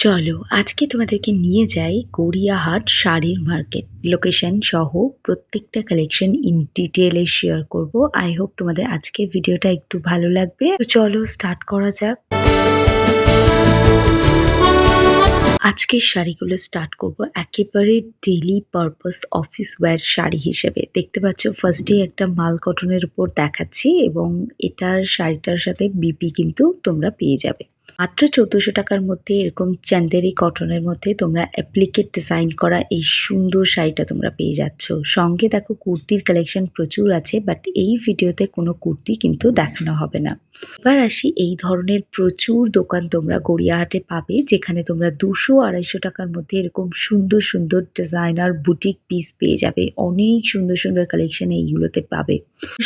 চলো আজকে তোমাদেরকে নিয়ে যাই গড়িয়াহাট শাড়ির মার্কেট। লোকেশন সহ প্রত্যেকটা কালেকশন ইন ডিটেলে শেয়ার করব। আই হোপ তোমাদের আজকে ভিডিওটা একটু ভালো লাগবে। তো চলো স্টার্ট করা যাক। আজকের শাড়িগুলো স্টার্ট করব একেবারে daily purpose office wear sari হিসেবে। দেখতে পাচ্ছ ফার্স্টে একটা মাল কটনের উপর দেখাচ্ছি এবং এটার শাড়িটার সাথে বিপি কিন্তু তোমরা পেয়ে যাবে। মাত্র ১৪০০ টাকার মধ্যে এরকম চান্দেরি কটনের মধ্যে তোমরা অ্যাপ্লিকেট ডিজাইন করা এই সুন্দর শাড়িটা তোমরা পেয়ে যাচ্ছ। সঙ্গে দেখো কুর্তির কালেকশন প্রচুর আছে, বাট এই ভিডিওতে কোনো কুর্তি কিন্তু দেখানো হবে না। এবার আসি, এই ধরনের প্রচুর দোকান তোমরা গড়িয়াহাটে পাবে, যেখানে তোমরা ২০০-২৫০ টাকার মধ্যে এরকম সুন্দর সুন্দর ডিজাইনার বুটিক পিস পেয়ে যাবে। অনেক সুন্দর সুন্দর কালেকশন এইগুলোতে পাবে।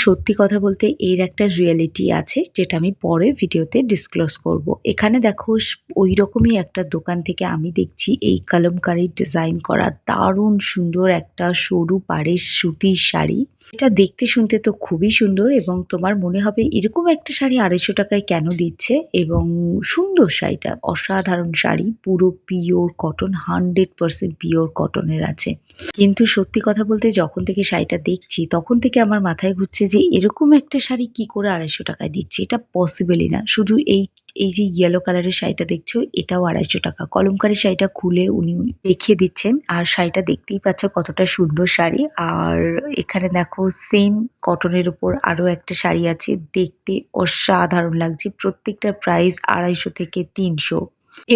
সত্যি কথা বলতে এর একটা রিয়েলিটি আছে, যেটা আমি পরে ভিডিওতে ডিসক্লোজ করব। এখানে দেখো ওই রকমই একটা দোকান থেকে আমি দেখছি এই কলমকারীর ডিজাইন করা দারুণ সুন্দর একটা সরু পাড়ের সুতির শাড়ি। এটা দেখতে শুনতে তো খুবই সুন্দর এবং তোমার মনে হবে এরকম একটা শাড়ি ২৫০ টাকায় কেন দিচ্ছে। এবং সুন্দর শাড়িটা, অসাধারণ শাড়ি, পুরো পিওর কটন, 100% পিওর কটনের আছে। কিন্তু সত্যি কথা বলতে যখন থেকে শাড়িটা দেখছি তখন থেকে আমার মাথায় ঘুরছে যে এরকম একটা শাড়ি কি করে ২৫০ টাকায় দিচ্ছে। এটা পসিবলই না। শুধু এই যে ইয়েলো কালারের শাড়িটা দেখছো, এটাও ২৫০ টাকা। কলমকারী শাড়িটা খুলে উনি দেখিয়ে দিচ্ছেন, আর শাড়িটা দেখতেই পাচ্ছ কতটা সুন্দর শাড়ি। আর এখানে দেখো সেম কটনের উপর আরো একটা শাড়ি আছে, দেখতে অসাধারণ লাগছে। প্রত্যেকটা প্রাইস ২৫০ থেকে ৩০০।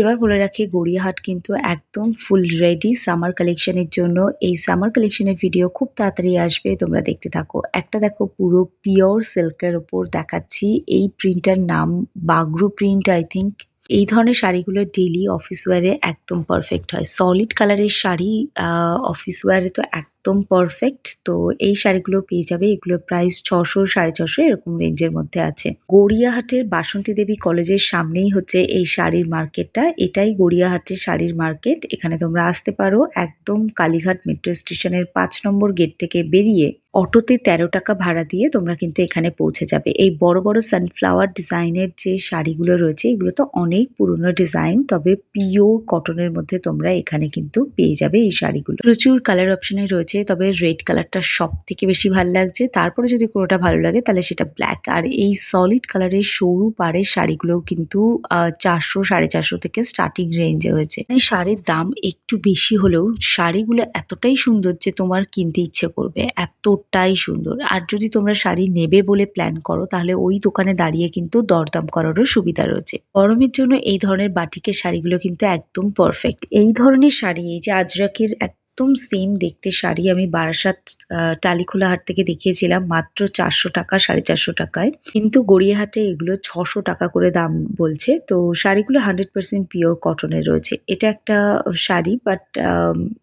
এবার বলে রাখি, গড়িয়াহাট কিন্তু একদম ফুল রেডি সামার কালেকশনের জন্য। এই সামার কালেকশনের ভিডিও খুব তাড়াতাড়ি আসবে, তোমরা দেখতে থাকো। একটা দেখো পুরো পিওর সিল্কের ওপর দেখাচ্ছি, এই প্রিন্টটার নাম বাগরু প্রিন্ট আই থিঙ্ক। এই ধরনের শাড়িগুলো ডেলি অফিস ওয়্যারে একদম পারফেক্ট হয়। সলিড কালারের শাড়ি অফিস ওয়্যারে তো একদম পারফেক্ট। তো এই শাড়িগুলো পেয়ে যাবে। এগুলোর প্রাইস ৬০০, ৬৫০ এরকম রেঞ্জের মধ্যে আছে। গড়িয়াহাটের বাসন্তী দেবী কলেজের সামনেই হচ্ছে এই শাড়ির মার্কেটটা। এটাই গড়িয়াহাটের শাড়ির মার্কেট। এখানে তোমরা আসতে পারো একদম কালীঘাট মেট্রো স্টেশনের ৫ নম্বর গেট থেকে বেরিয়ে অটোতে ১৩ টাকা ভাড়া দিয়ে তোমরা কিন্তু এখানে পৌঁছে যাবে। এই বড় বড় সানফ্লাওয়ার ডিজাইনের যে শাড়িগুলো রয়েছে, এগুলো তো অনেক পুরনো ডিজাইন, তবে পিওর কটনের মধ্যে তোমরা এখানে কিন্তু পেয়ে যাবে এই শাড়িগুলো। প্রচুর কালার অপশনে রয়েছে, তবে রেড কালারটা সব থেকে বেশি ভালো লাগছে। তারপরে যদি কোনোটা ভালো লাগে তাহলে সেটা ব্ল্যাক। আর এই সলিড কালারের সরু পাড়ের শাড়িগুলোও কিন্তু ৪০০, ৪৫০ থেকে স্টার্টিং রেঞ্জে হয়েছে। এই শাড়ির দাম একটু বেশি হলেও শাড়িগুলো এতটাই সুন্দর যে তোমার কিনতে ইচ্ছে করবে, এতটাই সুন্দর। আর যদি তোমরা শাড়ি নেবে বলে প্ল্যান করো, তাহলে ওই দোকানে দাঁড়িয়ে কিন্তু দরদাম করারও সুবিধা রয়েছে। গরমের জন্য এই ধরনের বাটিকের শাড়িগুলো কিন্তু একদম পারফেক্ট। এই ধরনের শাড়ি, এই যে আজরাকের একদম সেম দেখতে শাড়ি আমি বারাসাত টালিখোলা হাট থেকে দেখিয়েছিলাম মাত্র ৪০০ টাকা, ৪৫০ টাকায়। কিন্তু গড়িয়াহাটে এগুলো ৬০০ টাকা করে দাম বলছে। তো শাড়িগুলো 100% পিওর কটনের রয়েছে। এটা একটা শাড়ি, বাট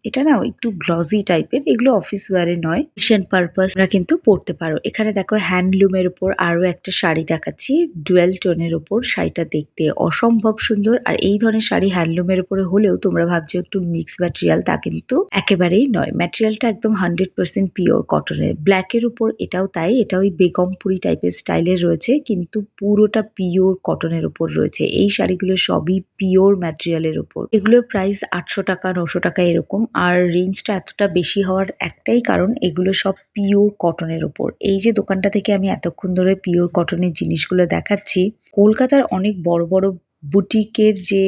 এটা না একটু গ্লসি টাইপের। এগুলো অফিস ওয়্যারে নয়, মিশন পারপাস তোমরা কিন্তু পরতে পারো। এখানে দেখো হ্যান্ডলুমের উপর আরো একটা শাড়ি দেখাচ্ছি, ডুয়েল টোনের উপর। শাড়িটা দেখতে অসম্ভব সুন্দর। আর এই ধরনের শাড়ি হ্যান্ডলুমের উপরে হলেও তোমরা ভাবছো একটু মিক্স ম্যাটেরিয়াল, তা কিন্তু একেবারেই নয়। ম্যাটেরিয়ালটা একদম 100% পিওর কটনের। ব্ল্যাকের উপর এটাও তাই, এটা ওই বেগমপুরি টাইপের স্টাইলের রয়েছে, কিন্তু পুরোটা পিওর কটনের উপর রয়েছে। এই শাড়িগুলো সবই পিওর ম্যাটেরিয়ালের উপর। এগুলোর প্রাইস ৮০০ টাকা, ৯০০ টাকা এরকম। আর রেঞ্জটা এতটা বেশি হওয়ার একটাই কারণ, এগুলো সব পিওর কটনের উপর। এই যে দোকানটা থেকে আমি এতক্ষণ ধরে পিওর কটনের জিনিসগুলো দেখাচ্ছি, কলকাতার অনেক বড় বড় বুটিকের যে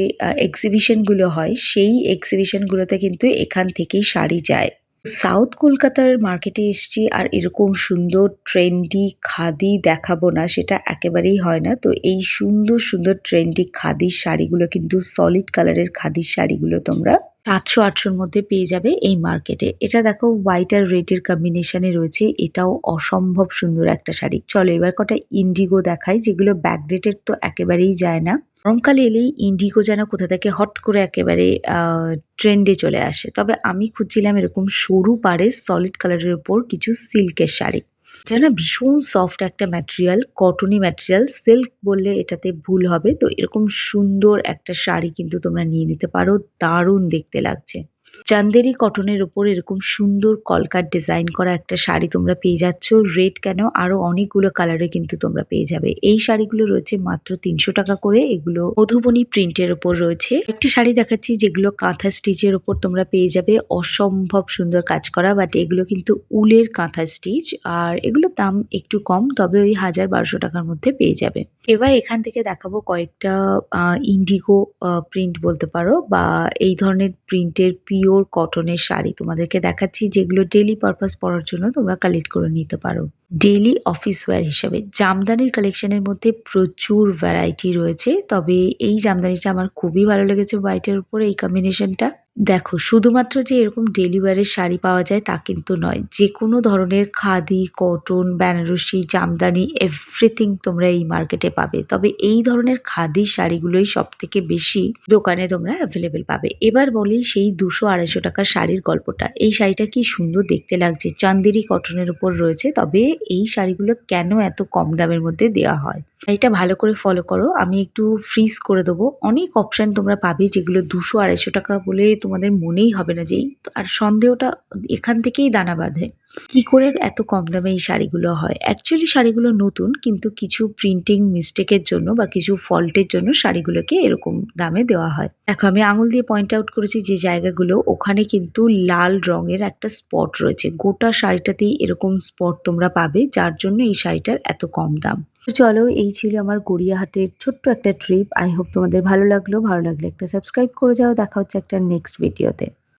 এক্সিবিশন গুলো হয়, সেই এক্সিবিশন গুলোতে কিন্তু এখান থেকেই শাড়ি যায়। সাউথ কলকাতার মার্কেটে এসছি আর এরকম সুন্দর ট্রেন্ডি খাদি দেখাবো না, সেটা একেবারেই হয় না। তো এই সুন্দর সুন্দর ট্রেন্ডি খাদির শাড়িগুলো কিন্তু, সলিড কালারের খাদির শাড়িগুলো তোমরা ৭০০-৮০০-র মধ্যে পেয়ে যাবে এই মার্কেটে। এটা দেখো হোয়াইট আর রেড এর কম্বিনেশনে রয়েছে, এটাও অসম্ভব সুন্দর একটা শাড়ি। চলো এবার কটা ইন্ডিগো দেখাই, যেগুলো ব্যাকডেটেড তো একেবারেই যায় না। গরমকালে এলেই ইন্ডিগো যেন কোথা থেকে হট করে একেবারে ট্রেন্ডে চলে আসে। তবে আমি খুঁজছিলাম এরকম সরু পাড়ের সলিড কালারের উপর কিছু সিল্কের শাড়ি। এটা না ভীষণ সফট একটা ম্যাটেরিয়াল, কটনি ম্যাটেরিয়াল, সিল্ক বললে এটাতে ভুল হবে। তো এরকম সুন্দর একটা শাড়ি কিন্তু তোমরা নিয়ে নিতে পারো, দারুণ দেখতে লাগছে। চান্দেরি কটনের ওপর এরকম সুন্দর কলকার ডিজাইন করা একটা শাড়ি তোমরা পেয়ে যাচ্ছ। রেড কেন আরো অনেকগুলো কালারে কিন্তু তোমরা পেয়ে যাবে। এই শাড়িগুলো রয়েছে মাত্র ৩০০ টাকা করে। এগুলো মধুবনী প্রিন্টের ওপর রয়েছে। একটি শাড়ি দেখাচ্ছি যেগুলো কাঁথা স্টিচের ওপর তোমরা পেয়ে যাবে। অসম্ভব সুন্দর কাজ করা, বাট এগুলো কিন্তু উলের কাঁথা স্টিচ। আর এগুলোর দাম একটু কম, তবে ওই ১০০০-১২০০ টাকার মধ্যে পেয়ে যাবে। এবার এখান থেকে দেখাবো কয়েকটা ইন্ডিগো প্রিন্ট বলতে পারো, বা এই ধরনের প্রিন্টের পিওর কটনের শাড়ি তোমাদেরকে দেখাচ্ছি, যেগুলো ডেইলি পারপাস পরার জন্য তোমরা কালেক্ট করে নিতে পারো। ডেইলি অফিস ওয়্যার হিসাবে জামদানির কালেকশনের মধ্যে প্রচুর ভ্যারাইটি রয়েছে, তবে এই জামদানিটা আমার খুবই ভালো লেগেছে হোয়াইটের উপরে এই কম্বিনেশনটা। দেখো, শুধুমাত্র যে এরকম ডেইলি ওয়্যারের শাড়ি পাওয়া যায় তা কিন্তু নয়। যেকোনো ধরনের খাদি, কটন, বেনারসি, জামদানি এভরিথিং তোমরা এই মার্কেটে পাবে। তবে এই ধরনের খাদির শাড়িগুলোই সবথেকে বেশি দোকানে তোমরা অ্যাভেলেবেল পাবে। এবার বলি সেই ২০০-২৫০ টাকার শাড়ির গল্পটা। এই শাড়িটা কি সুন্দর দেখতে লাগছে, চান্দেরি কটনের উপর রয়েছে। তবে এই শাড়িগুলো কেন এত কম দামের মধ্যে দেওয়া হয়, এটা ভালো করে ফলো করো। আমি একটু ফ্রিজ করে দেবো। অনেক অপশন তোমরা পাবে যেগুলো ২০০-২৫০ টাকা বলে তোমাদের মনেই হবে না যে আর সন্দেহটা এখান থেকেই দানা বাঁধে। কি করে এত কম দামে এই শাড়িগুলো হয়? অ্যাকচুয়ালি শাড়িগুলো নতুন, কিন্তু কিছু প্রিন্টিং মিস্টেকের জন্য বা কিছু ফল্টের জন্য শাড়িগুলোকে এরকম দামে দেওয়া হয়। দেখো, আমি আঙুল দিয়ে পয়েন্ট আউট করেছি যে জায়গাগুলো, ওখানে কিন্তু লাল রঙের একটা স্পট রয়েছে। গোটা শাড়িটাতেই এরকম স্পট তোমরা পাবে, যার জন্য এই শাড়িটার এত কম দাম। তো চলো, এই ছিল আমার গড়িয়াহাটের ছোট্ট একটা ট্রিপ। আই হোপ তোমাদের ভালো লাগলো। ভালো লাগলে একটা সাবস্ক্রাইব করে যাও। দেখা হচ্ছে একটা নেক্সট ভিডিওতে।